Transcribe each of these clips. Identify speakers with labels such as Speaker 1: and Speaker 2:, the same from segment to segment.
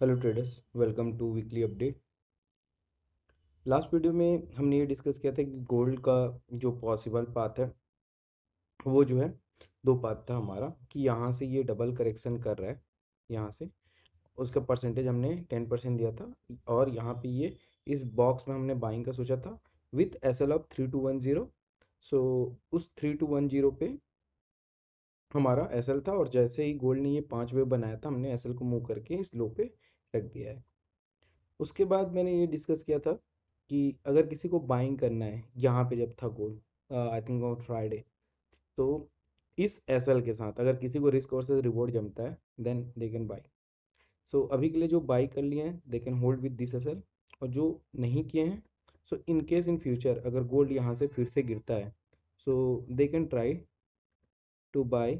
Speaker 1: Hello traders, welcome to weekly update. Last video में हमने ये डिस्कस किया था कि गोल्ड का जो पॉसिबल पाथ है वो जो है दो पाथ था हमारा, कि यहाँ से ये डबल करेक्शन कर रहा है, यहाँ से उसका परसेंटेज हमने 10% दिया था, और यहाँ पे ये इस बॉक्स में हमने बाइंग का सोचा था विथ SL ऑफ 3210। सो उस 3210 पे हमारा SL था, और जैसे ही गोल्ड ने ये 5 वेव बनाया था, हमने SL को मूव करके इस लो पे रख दिया है। उसके बाद मैंने ये डिस्कस किया था कि अगर किसी को बाइंग करना है यहाँ पे जब था gold, I think on Friday, तो इस SL के साथ अगर किसी को रिस्क वर्सेस रिवॉर्ड जमता है then they can buy. So अभी के लिए जो बाई कर लिए हैं they can hold with this SL, और जो नहीं किए हैं, so in case in future अगर गोल्ड यहाँ से फिर से गिरता है, so they can try to buy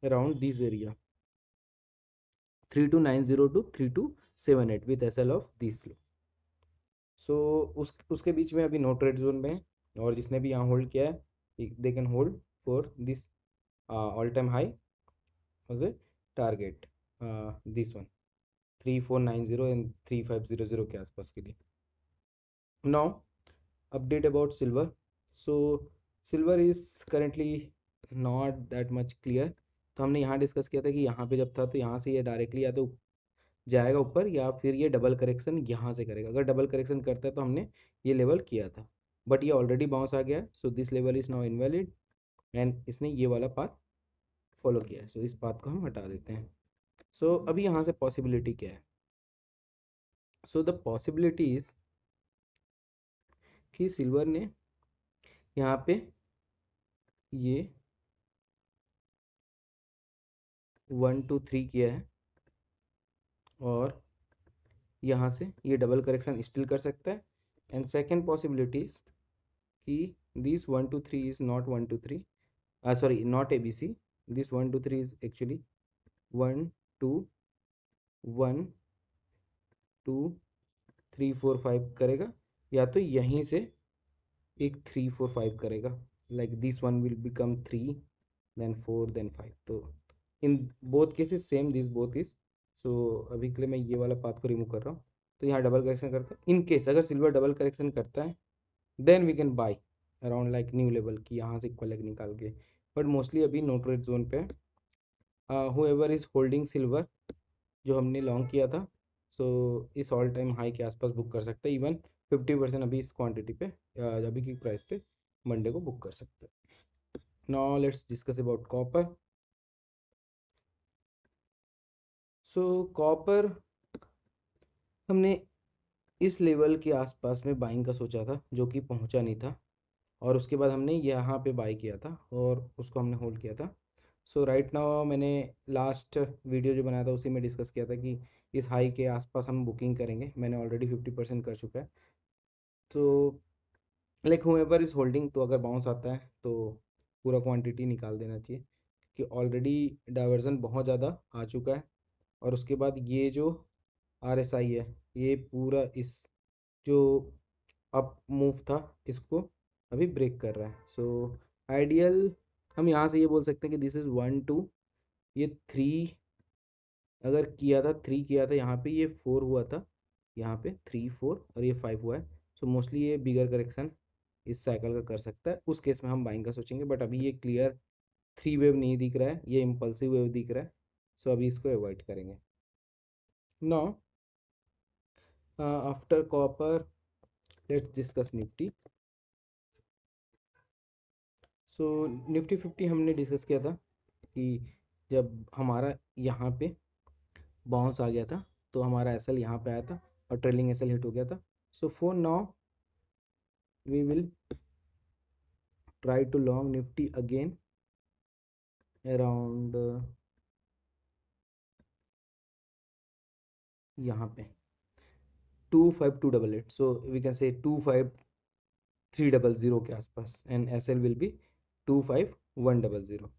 Speaker 1: around this area 3290 to 3278 with SL of this. So उसके बीच में अभी नो ट्रेड जोन में है, और जिसने भी यहाँ होल्ड किया है they can hold for this all time high as a target, this one 3490 and 3500 के आसपास के लिए। Now update about silver. So silver is currently not that much clear. तो हमने यहाँ डिस्कस किया था कि यहाँ पे जब था तो यहाँ से ये डायरेक्टली या तो जाएगा ऊपर, या फिर ये डबल करेक्शन यहाँ से करेगा। अगर डबल करेक्शन करता है तो हमने ये लेवल किया था, बट ये ऑलरेडी बाउंस आ गया है, so this level is now invalid, and इसने ये वाला पाथ फॉलो किया है, सो इस पाथ को हम हटा देते हैं। सो अभी यहाँ से पॉसिबिलिटी क्या है? सो द पॉसिबिलिटी इज कि सिल्वर ने यहाँ पे ये 1 2 3 किया है, और यहाँ से ये डबल करेक्शन स्टिल कर सकता है। एंड सेकेंड पॉसिबिलिटी इज कि this 1 2 3 is not 1 2 3, sorry, not ABC. This 1 2 3 is actually 1 2 1 2 3 4 5 करेगा, या तो यहीं से एक 3 4 5 करेगा, like this one will become 3 then 4 then 5। तो in both cases same, this both is. So अभी के लिए मैं ये वाला पाथ को रिमूव कर रहा हूँ। तो यहाँ डबल करेक्शन करता है, इन केस अगर सिल्वर डबल करेक्शन करता है then we can buy around like new level की, यहाँ से इक्वल लेग निकाल के। बट मोस्टली अभी नो ट्रेड जोन पे है। हुएवर इज होल्डिंग सिल्वर, जो हमने लॉन्ग किया था, सो इस ऑल टाइम हाई के आसपास बुक कर सकते हैं। इवन 50% अभी इस क्वांटिटी पे, अभी की प्राइस पे मंडे को बुक कर सकते हैं। Now let's discuss about copper. So copper हमने इस लेवल के आसपास में बाइंग का सोचा था, जो कि पहुंचा नहीं था, और उसके बाद हमने यहाँ पे बाई किया था और उसको हमने होल्ड किया था। सो राइट नाउ मैंने लास्ट वीडियो जो बनाया था उसी में डिस्कस किया था कि इस हाई के आसपास हम बुकिंग करेंगे। मैंने ऑलरेडी 50% कर चुका है। तो लाइक हुएवर इज़ होल्डिंग, तो अगर बाउंस आता है तो पूरा क्वांटिटी निकाल देना चाहिए, कि ऑलरेडी डाइवर्जन बहुत ज़्यादा आ चुका है। और उसके बाद ये जो RSI है, ये पूरा इस जो अप मूव था इसको अभी ब्रेक कर रहा है। सो आइडियल हम यहाँ से ये बोल सकते हैं कि दिस इज़ 1 2, ये 3 अगर किया था, 3 किया था यहाँ पे, ये 4 हुआ था, यहाँ पे 3 4 और ये 5 हुआ है। सो मोस्टली ये बिगर करेक्शन इस साइकिल का कर सकता है, उस केस में हम बाइंग का सोचेंगे। बट अभी ये क्लियर 3 वेव नहीं दिख रहा है, ये इम्पल्सिव वेव दिख रहा है, सो अभी इसको अवॉइड करेंगे। Know after copper let's discuss Nifty. So Nifty 50 हमने डिस्कस किया था कि जब हमारा यहाँ पे बाउंस आ गया था तो हमारा SL यहाँ पे आया था और ट्रेलिंग SL हिट हो गया था। So for now we will try to long Nifty again around यहाँ पे 25288, सो वी कैन से 25300 के आसपास, एंड SL विल बी 25100।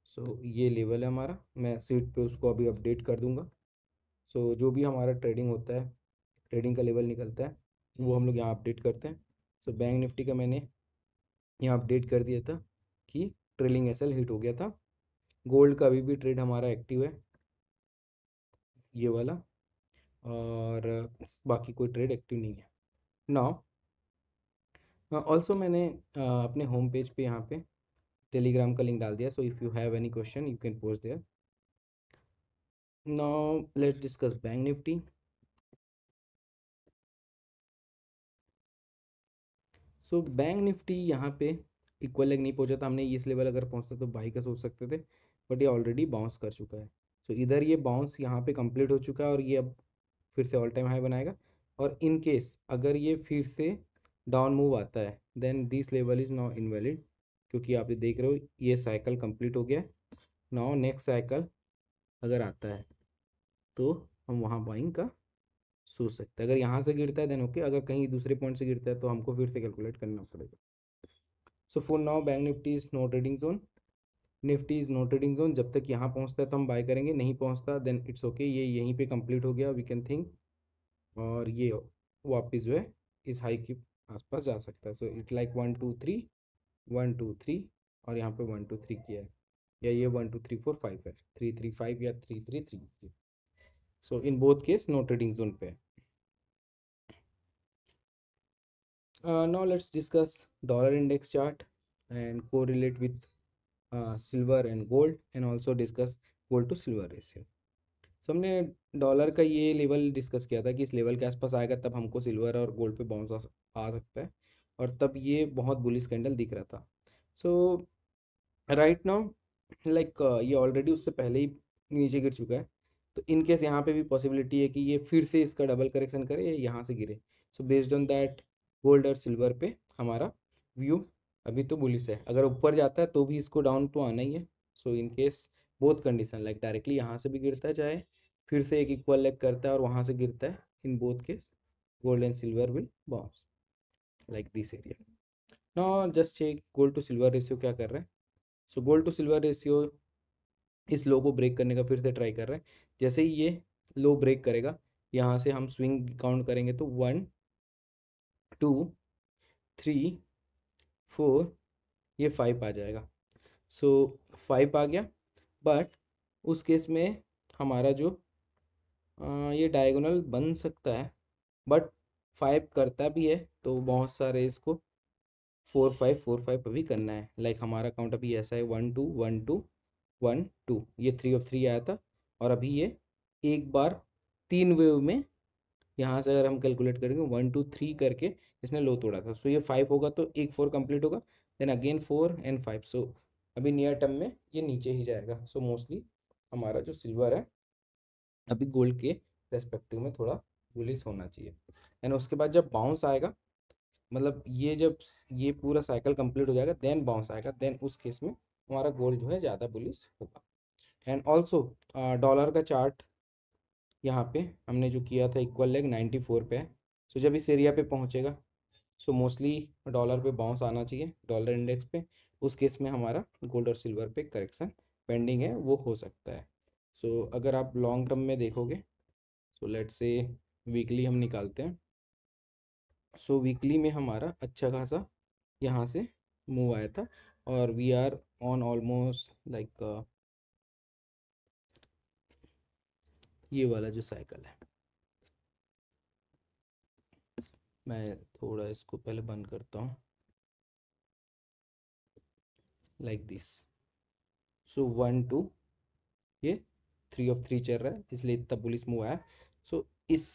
Speaker 1: सो ये लेवल है हमारा, मैं सीट पे उसको अभी अपडेट कर दूंगा। सो जो भी हमारा ट्रेडिंग होता है, ट्रेडिंग का लेवल निकलता है, वो हम लोग यहाँ अपडेट करते हैं। सो बैंक निफ्टी का मैंने यहाँ अपडेट कर दिया था कि ट्रेलिंग SL हिट हो गया था। गोल्ड का अभी भी ट्रेड हमारा एक्टिव है, ये वाला, और बाकी कोई ट्रेड एक्टिव नहीं है नाउ। ऑल्सो मैंने अपने होम पेज पे यहाँ पे टेलीग्राम का लिंक डाल दिया, so if you have any question you can post there. Now let's discuss Bank Nifty. So Bank Nifty यहाँ पे इक्वल लेग नहीं पहुंचा था, हमने इस लेवल अगर पहुंचता तो बाई का सोच सकते थे, बट ये ऑलरेडी बाउंस कर चुका है। सो इधर ये बाउंस यहाँ पे कंप्लीट हो चुका है और ये अब फिर से ऑल टाइम हाई बनाएगा। और इन केस अगर ये फिर से डाउन मूव आता है then this level is now invalid, क्योंकि आप ये देख रहे हो ये साइकिल कंप्लीट हो गया। नाउ नेक्स्ट साइकिल अगर आता है तो हम वहाँ बाइंग का सोच सकते हैं। अगर यहाँ से गिरता है देन ओके, अगर कहीं दूसरे पॉइंट से गिरता है तो हमको फिर से कैलकुलेट करना पड़ेगा। So for now Bank Nifty is no trading zone, Nifty is no trading zone. जब तक यहाँ पहुँचता है तो हम बाय करेंगे, नहीं पहुँचता देन इट्स ओके, ये यहीं पे कंप्लीट हो गया वी कैन थिंक, और ये वापस जो है इस हाई के आसपास जा सकता है। सो इट लाइक 1 2 3 1 2 3, और यहाँ पे 1 2 3 किया है, या ये 1 2 3 4 5 है, 3 3 5 या 3 3 3। So in both case no trading zone पे है। Now let's discuss dollar index chart and correlate with silver and gold, and also discuss gold to silver ratio. So हमने डॉलर का ये लेवल डिस्कस किया था कि इस लेवल के आसपास आएगा तब हमको सिल्वर और गोल्ड पे बाउंस आ सकता है, और तब ये बहुत बुलिश कैंडल दिख रहा था। सो राइट नाउ लाइक ये ऑलरेडी उससे पहले ही नीचे गिर चुका है, तो इन केस यहाँ पे भी पॉसिबिलिटी है कि ये फिर से इसका डबल करेक्शन करे या यहाँ से गिरे। So based on that gold और सिल्वर पे हमारा व्यू अभी तो बुलिश है। अगर ऊपर जाता है तो भी इसको डाउन तो आना ही है। So in case both condition like directly यहाँ से भी गिरता है, चाहे फिर से एक इक्वल लेग करता है और वहाँ से गिरता है, in both case gold and silver will bounce like this area. Now just check gold to silver ratio क्या कर रहा है। So gold to silver ratio इस लो को ब्रेक करने का फिर से ट्राई कर रहा है। जैसे ही ये लो ब्रेक करेगा यहाँ से हम स्विंग काउंट करेंगे तो 1 2 3 4 ये 5 आ जाएगा। सो 5 आ गया, बट उस केस में हमारा जो ये डायगोनल बन सकता है, बट 5 करता भी है तो बहुत सारे इसको 4 5 4 5 अभी करना है। लाइक हमारा काउंट अभी ऐसा है 1 2 1 2 1 2, ये 3 of 3 आया था, और अभी ये एक बार 3 वेव में यहाँ से अगर हम कैलकुलेट करेंगे 1 2 3 करके इसने लो तोड़ा था। सो ये 5 होगा तो एक 4 कंप्लीट होगा, देन अगेन 4 and 5। सो अभी नियर टर्म में ये नीचे ही जाएगा। सो मोस्टली हमारा जो सिल्वर है अभी गोल्ड के रेस्पेक्टिव में थोड़ा बुलिश होना चाहिए। एंड उसके बाद जब बाउंस आएगा, मतलब ये जब ये पूरा साइकिल कंप्लीट हो जाएगा देन बाउंस आएगा, देन उस केस में हमारा गोल्ड जो है ज़्यादा बुलिश होगा। एंड ऑल्सो डॉलर का चार्ट यहाँ पे हमने जो किया था इक्वल लेग 94 पे है। सो जब इस एरिया पे पहुँचेगा सो मोस्टली डॉलर पे बाउंस आना चाहिए, डॉलर इंडेक्स पे। उस केस में हमारा गोल्ड और सिल्वर पे करेक्शन पेंडिंग है, वो हो सकता है। सो अगर आप लॉन्ग टर्म में देखोगे, सो लेट्स से वीकली हम निकालते हैं। सो वीकली में हमारा अच्छा खासा यहाँ से मूव आया था, और we are on almost like ये वाला जो साइकिल है, मैं थोड़ा इसको पहले बंद करता हूँ लाइक दिस। सो 1 2 ये 3 of 3 चल रहा है इसलिए इतना बुलिश मूव आया। सो इस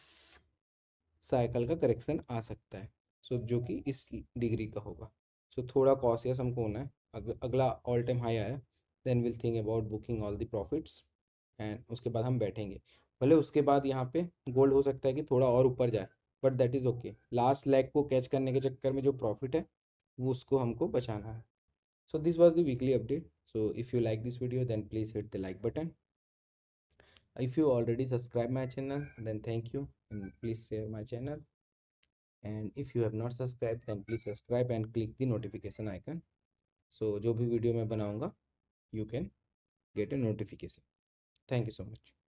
Speaker 1: साइकिल का करेक्शन आ सकता है, सो जो कि इस डिग्री का होगा। सो थोड़ा कॉशियस हमको होना है। अगला ऑल टाइम हाई आया then will think about booking all the profits, and उसके बाद हम बैठेंगे। भले उसके बाद यहाँ पे गोल्ड हो सकता है कि थोड़ा और ऊपर जाए, but that is okay. Last leg को कैच करने के चक्कर में जो प्रॉफिट है वो उसको हमको बचाना है। So this was the weekly update. So if you like this video then please hit the like button. If you already subscribe my channel then thank you, and please share my channel. And if you have not subscribed then please subscribe and click the notification icon, so जो भी video मैं बनाऊंगा you can get a notification. Thank you so much.